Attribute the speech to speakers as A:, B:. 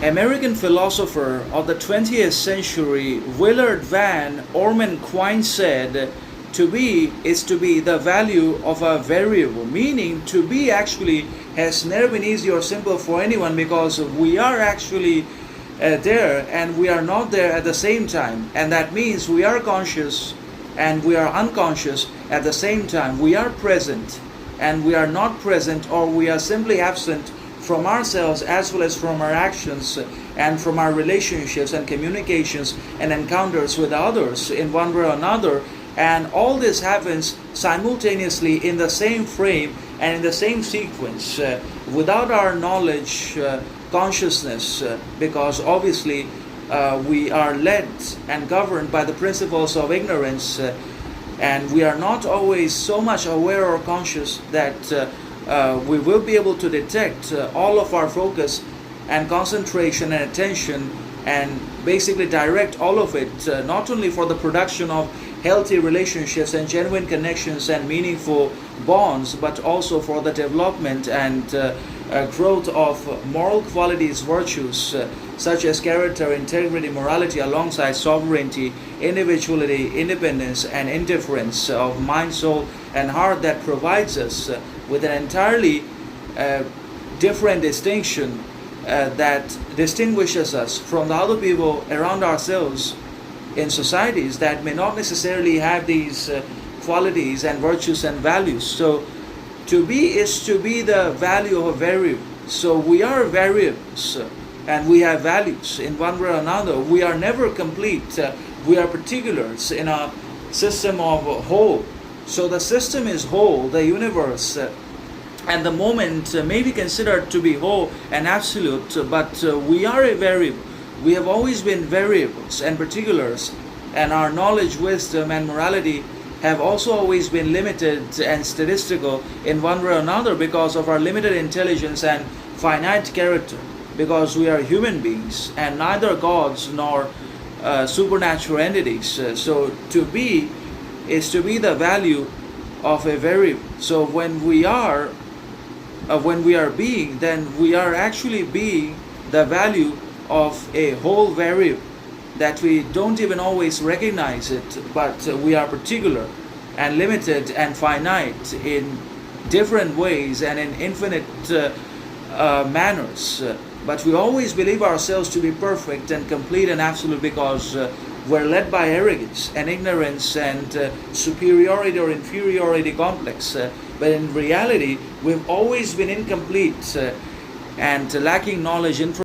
A: American philosopher of the 20th century Willard Van Orman Quine said, to be is to be the value of a variable, meaning to be actually has never been easy or simple for anyone because we are actually there and we are not there at the same time. And that means we are conscious and we are unconscious at the same time. We are present and we are not present, or we are simply absent from ourselves as well as from our actions and from our relationships and communications and encounters with others in one way or another. And all this happens simultaneously in the same frame and in the same sequence without our knowledge, consciousness, because obviously we are led and governed by the principles of ignorance, and we are not always so much aware or conscious that we will be able to detect all of our focus and concentration and attention and basically direct all of it not only for the production of healthy relationships and genuine connections and meaningful bonds, but also for the development and growth of moral qualities, virtues such as character, integrity, morality, alongside sovereignty, individuality, independence, and indifference of mind, soul, and heart, that provides us with an entirely different distinction that distinguishes us from the other people around ourselves in societies that may not necessarily have these qualities and virtues and values. So to be is to be the value of a variable. So we are variables and we have values in one way or another. We are never complete. We are particulars in a system of whole. So the system is whole, the universe, and the moment may be considered to be whole and absolute, but we are a variable. We have always been variables and particulars, and our knowledge, wisdom, and morality have also always been limited and statistical in one way or another because of our limited intelligence and finite character, because we are human beings and neither gods nor supernatural entities. So to be is to be the value of a variable. So when we are being, then we are actually being the value of a whole variable that we don't even always recognize it, but we are particular and limited and finite in different ways and in infinite manners. But we always believe ourselves to be perfect and complete and absolute because we're led by arrogance and ignorance and superiority or inferiority complex. But in reality, we've always been incomplete and lacking knowledge, information,